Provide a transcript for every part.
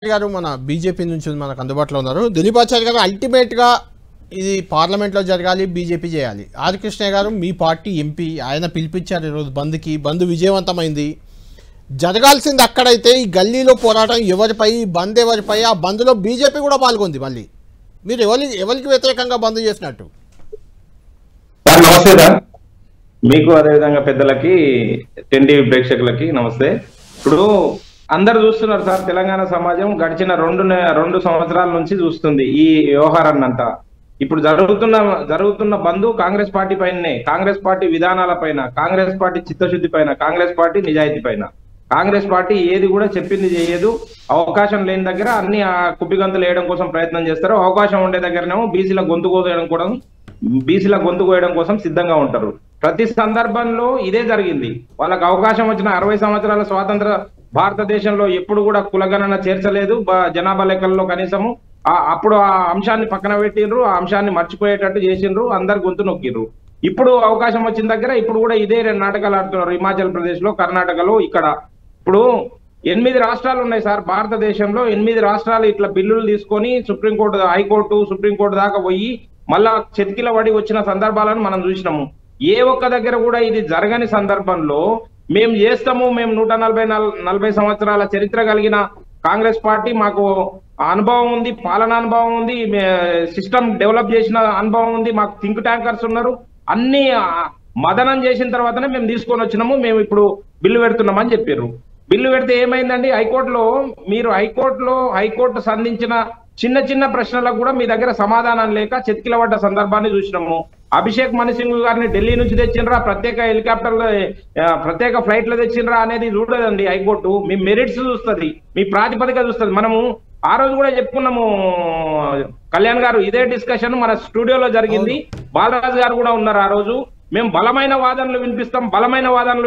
గారు మన బీజేపీ నుంచి మనకు అందుబాటులో ఉన్నారు. దిలీప్ ఆచార్య గారు, అల్టిమేట్గా ఇది పార్లమెంట్లో జరగాలి, బీజేపీ చేయాలి. ఆర్ కృష్ణయ్య గారు మీ పార్టీ ఎంపీ, ఆయన పిలిపించారు ఈరోజు బంద్కి. బంద్ విజయవంతమైంది. జరగాల్సింది అక్కడైతే ఈ గల్లీలో పోరాటం ఎవరిపై, బంద్ ఎవరిపై, ఆ బంద్లో బీజేపీ కూడా పాల్గొంది. మళ్ళీ మీరు ఎవరికి వ్యతిరేకంగా బంద్ చేసినట్టు? నమస్తే సార్, మీకు అదేవిధంగా పెద్దలకి, టీవీ ప్రేక్షకులకి నమస్తే. ఇప్పుడు అందరు చూస్తున్నారు సార్, తెలంగాణ సమాజం గడిచిన రెండు సంవత్సరాల నుంచి చూస్తుంది ఈ వ్యవహారాన్ని అంతా. ఇప్పుడు జరుగుతున్న బంధు కాంగ్రెస్ పార్టీ పైనే, కాంగ్రెస్ పార్టీ విధానాల పైన, కాంగ్రెస్ పార్టీ చిత్తశుద్ధి పైన, కాంగ్రెస్ పార్టీ నిజాయితీ పైన. కాంగ్రెస్ పార్టీ ఏది కూడా చెప్పింది చేయదు. అవకాశం లేని దగ్గర అన్ని కుప్పిగంతులు వేయడం కోసం ప్రయత్నం చేస్తారు. అవకాశం ఉండే దగ్గరనేమో బీసీల గొంతు కోయడం కోసం సిద్ధంగా ఉంటారు. ప్రతి సందర్భంలో ఇదే జరిగింది. వాళ్ళకి అవకాశం వచ్చిన 60 సంవత్సరాల స్వాతంత్ర భారతదేశంలో ఎప్పుడు కూడా కులగణన చేర్చలేదు జనాభా లెక్కల్లో. కనీసము అప్పుడు ఆ అంశాన్ని పక్కన పెట్టిండ్రు, ఆ అంశాన్ని మర్చిపోయేటట్టు చేసిండ్రు, అందరు గొంతు నొక్కిండ్రు. ఇప్పుడు అవకాశం వచ్చిన దగ్గర ఇప్పుడు కూడా ఇదే నాటకాలు ఆడుతున్నారు. హిమాచల్ ప్రదేశ్ లో, కర్ణాటకలో. ఇక్కడ ఇప్పుడు 8 రాష్ట్రాలు ఉన్నాయి సార్ భారతదేశంలో. 8 రాష్ట్రాలు ఇట్లా బిల్లులు తీసుకొని సుప్రీంకోర్టు, హైకోర్టు, సుప్రీంకోర్టు దాకా పోయి మళ్ళా చెతికిల పడి వచ్చిన సందర్భాలను మనం చూసినాము. ఏ ఒక్క దగ్గర కూడా ఇది జరగని సందర్భంలో మేము చేస్తాము, మేము 140 సంవత్సరాల చరిత్ర కలిగిన కాంగ్రెస్ పార్టీ, మాకు అనుభవం ఉంది, పాలనా అనుభవం ఉంది, సిస్టమ్ డెవలప్ చేసిన అనుభవం ఉంది, మాకు థింక్ ట్యాంకర్స్ ఉన్నారు, అన్ని మదనం చేసిన తర్వాతనే మేము తీసుకొని వచ్చినాము, మేము ఇప్పుడు బిల్లు పెడుతున్నామని చెప్పారు. బిల్లు పెడితే ఏమైందండి? హైకోర్టు సంధించిన చిన్న ప్రశ్నలకు కూడా మీ దగ్గర సమాధానం లేక చెతికిలబడ్డ సందర్భాన్ని చూసినాము. అభిషేక్ మను సింగ్ గారిని ఢిల్లీ నుంచి తెచ్చిండ్రా, ప్రత్యేక హెలికాప్టర్లో, ప్రత్యేక ఫ్లైట్లో తెచ్చిండ్రా అనేది చూడదండి హైకోర్టు. మీ మెరిట్స్ చూస్తుంది, మీ ప్రాతిపదిక చూస్తుంది. మనము ఆ రోజు కూడా చెప్పుకున్నాము కళ్యాణ్ గారు, ఇదే డిస్కషన్ మన స్టూడియోలో జరిగింది. బాలరాజు గారు కూడా ఉన్నారు ఆ రోజు. మేము బలమైన వాదనలు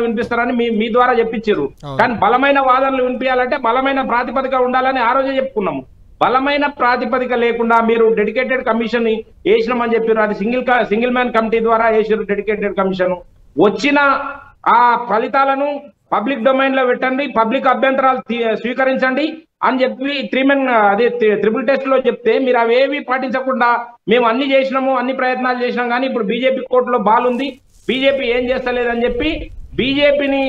వినిపిస్తారని మీ ద్వారా చెప్పించారు. కానీ బలమైన వాదనలు వినిపించాలంటే బలమైన ప్రాతిపదిక ఉండాలని ఆ రోజే చెప్పుకున్నాము. బలమైన ప్రాతిపదిక లేకుండా మీరు డెడికేటెడ్ కమిషన్ వేసినామని చెప్పారు. అది సింగిల్ మ్యాన్ కమిటీ ద్వారా వేసారు డెడికేటెడ్ కమిషన్. వచ్చిన ఆ ఫలితాలను పబ్లిక్ డొమైన్ లో పెట్టండి, పబ్లిక్ అభ్యంతరాలు స్వీకరించండి అని చెప్పి ట్రిపుల్ టెస్ట్ లో చెప్తే మీరు అవేవి పాటించకుండా మేము అన్ని చేసినాము, అన్ని ప్రయత్నాలు చేసినాం, కానీ ఇప్పుడు బీజేపీ కోర్టులో బాల్ ఉంది, బీజేపీ ఏం చేస్తలేదని చెప్పి బీజేపీని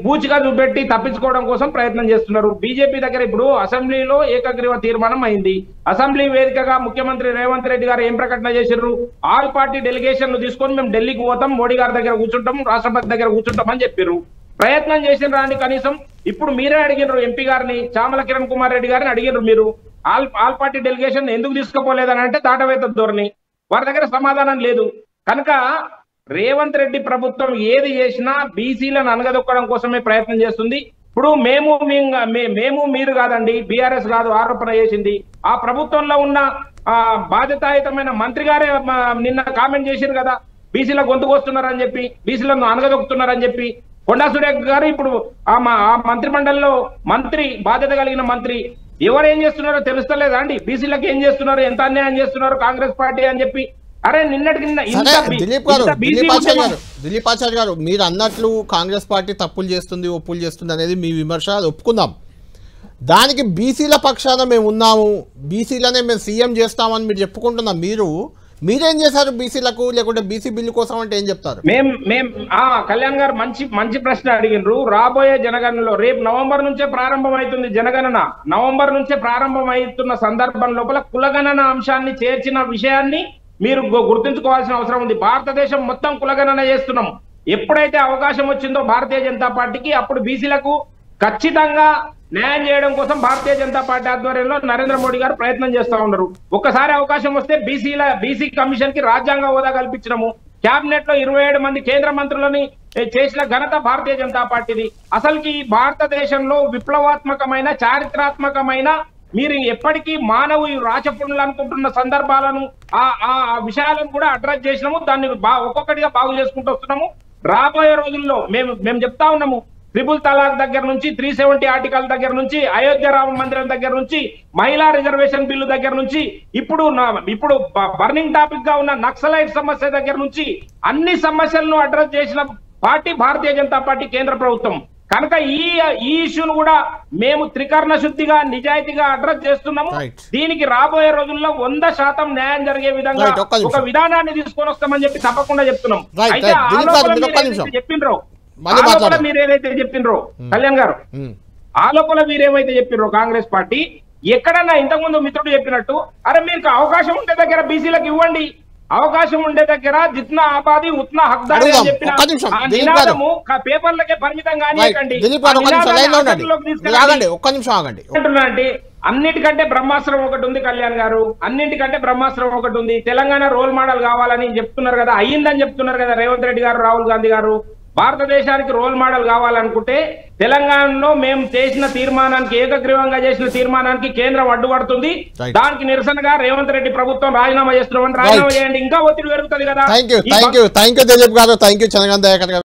బూచిగా చూపెట్టి తప్పించుకోవడం కోసం ప్రయత్నం చేస్తున్నారు. బీజేపీ దగ్గర ఇప్పుడు అసెంబ్లీలో ఏకగ్రీవ తీర్మానం అయింది. అసెంబ్లీ వేదికగా ముఖ్యమంత్రి రేవంత్ రెడ్డి గారు ఏం ప్రకటన చేశారు? ఆల్ పార్టీ డెలిగేషన్లు తీసుకొని మేము ఢిల్లీకి పోతాం, మోడీ గారి దగ్గర కూర్చుంటాం, రాష్ట్రపతి దగ్గర కూర్చుంటాం అని చెప్పారు. ప్రయత్నం చేసినరా అండి? కనీసం ఇప్పుడు మీరే అడిగినారు ఎంపీ గారిని, చామల కిరణ్ కుమార్ రెడ్డి గారిని అడిగినారు, మీరు ఆల్ పార్టీ డెలిగేషన్ ఎందుకు తీసుకుపోలేదని అంటే దాటవేత ధోరణి. వారి దగ్గర సమాధానం లేదు. కనుక రేవంత్ రెడ్డి ప్రభుత్వం ఏది చేసినా బీసీలను అనగదొక్కడం కోసమే ప్రయత్నం చేస్తుంది. ఇప్పుడు మేము మీరు కాదండి, బీఆర్ఎస్ కాదు ఆరోపణ చేసింది. ఆ ప్రభుత్వంలో ఉన్న బాధ్యతాయుతమైన మంత్రి గారే నిన్న కామెంట్ చేశారు కదా, బీసీల గొంతుకొస్తున్నారని చెప్పి, బీసీలను అనగదొక్కుతున్నారని చెప్పి. కొండా సురేఖ గారు ఇప్పుడు ఆ మంత్రి మండలిలో బాధ్యత కలిగిన మంత్రి ఎవరు ఏం చేస్తున్నారో తెలుస్తలేదా అండి? బీసీలకు ఏం చేస్తున్నారు, ఎంత అన్యాయం చేస్తున్నారు కాంగ్రెస్ పార్టీ అని చెప్పి. అరే దిలీప్ ఆచార్య గారు, మీరు అన్నట్లు కాంగ్రెస్ పార్టీ తప్పులు చేస్తుంది, ఒప్పులు చేస్తుంది అనేది మీ విమర్శ, అది ఒప్పుకుందాం. దానికి బీసీల పక్షాన మేము ఉన్నాము, బీసీలనే మేము సీఎం చేస్తామని మీరు చెప్పుకుంటున్నాం. మీరేం చేశారు బీసీలకు? లేకుంటే బీసీ బిల్లు కోసం అంటే ఏం చెప్తారు? కళ్యాణ్ గారు మంచి ప్రశ్న అడిగినరు. రాబోయే జనగణనలో రేపు నవంబర్ నుంచే ప్రారంభం అవుతుంది జనగణన. నవంబర్ నుంచే ప్రారంభం అవుతున్న సందర్భం లోపల కులగణన అంశాన్ని చేర్చిన విషయాన్ని మీరు గుర్తుంచుకోవాల్సిన అవసరం ఉంది. భారతదేశం మొత్తం కులగణన చేస్తున్నాం. ఎప్పుడైతే అవకాశం వచ్చిందో భారతీయ జనతా పార్టీకి, అప్పుడు బీసీలకు ఖచ్చితంగా న్యాయం చేయడం కోసం భారతీయ జనతా పార్టీ ఆధ్వర్యంలో నరేంద్ర మోడీ గారు ప్రయత్నం చేస్తా ఉన్నారు. ఒక్కసారి అవకాశం వస్తే బీసీ కమిషన్ కి రాజ్యాంగ హోదా కల్పించడము, కేబినెట్ లో 27 మంది కేంద్ర మంత్రులని చేసిన ఘనత భారతీయ జనతా పార్టీది. అసలుకి భారతదేశంలో విప్లవాత్మకమైన, చారిత్రాత్మకమైన, మీరు ఎప్పటికీ మానవు రాచపుణులు అనుకుంటున్న సందర్భాలను, ఆ విషయాలను కూడా అడ్రస్ చేసినాము. దాన్ని ఒక్కొక్కటిగా బాగు చేసుకుంటూ వస్తున్నాము. రాబోయే రోజుల్లో మేము చెప్తా ఉన్నాము, ట్రిపుల్ తలాక్ దగ్గర నుంచి, 370 ఆర్టికల్ దగ్గర నుంచి, అయోధ్య రామ మందిరం దగ్గర నుంచి, మహిళా రిజర్వేషన్ బిల్లు దగ్గర నుంచి, ఇప్పుడు బర్నింగ్ టాపిక్ గా ఉన్న నక్సలైట్ సమస్య దగ్గర నుంచి అన్ని సమస్యలను అడ్రస్ చేసిన పార్టీ భారతీయ జనతా పార్టీ కేంద్ర ప్రభుత్వం. కనుక ఈ ఇష్యూను కూడా మేము త్రికరణ శుద్ధిగా నిజాయితీగా అడ్రస్ చేస్తున్నాము. Right. దీనికి రాబోయే రోజుల్లో 100% న్యాయం జరిగే విధంగా Right, ఒక్క నిమిషం. ఒక విధానాన్ని తీసుకొని వస్తామని చెప్పి తప్పకుండా చెప్తున్నాం. Right, అయితే right. దిలీప్ గారు, మీరు ఒక్క నిమిషం. మళ్ళీ మాట్లాడండి. మీరు ఏదైతే చెప్పిండ్రో కళ్యాణ్ గారు, ఆ లోపల మీరేమైతే చెప్పిర్రో కాంగ్రెస్ పార్టీ ఎక్కడన్నా ఇంతకుముందు మిత్రుడు చెప్పినట్టు, అరే మీకు అవకాశం ఉండే దగ్గర బీసీలకు ఇవ్వండి, అవకాశం ఉండే దగ్గర జిత్నా ఆబాది ఉత్నా హక్దారి అని అడుగుదాం. చెప్పిన ఒక్క నిమిషం, ఆ దిలీప్ గారు. నినాదము పేపర్లకే పరిమితం కానీయకండి. దిలీప్ గారు ఒక్క నిమిషం లైన్ లో ఉండండి. మీరు ఆగండి, ఒక్క నిమిషం ఆగండి. అంటున్నాండి అన్నిటికంటే బ్రహ్మాస్త్రం ఒకటి ఉంది కళ్యాణ్ గారు, అన్నిటికంటే బ్రహ్మాస్త్రం ఒకటి ఉంది. తెలంగాణ రోల్ మోడల్ కావాలని చెప్తున్నారు కదా, అయ్యిందని చెప్తున్నారు కదా రేవంత్ రెడ్డి గారు, రాహుల్ గాంధీ గారు. భారతదేశానికి రోల్ మోడల్ కావాలనుకుంటే తెలంగాణలో మేము చేసిన తీర్మానానికి, ఏకగ్రీవంగా చేసిన తీర్మానానికి కేంద్రం అడ్డుపడుతుంది. Right. దానికి నిరసనగా రేవంత్ రెడ్డి ప్రభుత్వం రాజీనామా చేస్తున్నామని రాజీనామా చేయండి, ఇంకా ఒత్తిడి పెరుగుతుంది కదా. థ్యాంక్ యూ దిలీప్ గారు, థ్యాంక్ యూ చంద్రకాంత్ దయాకర్ గారు.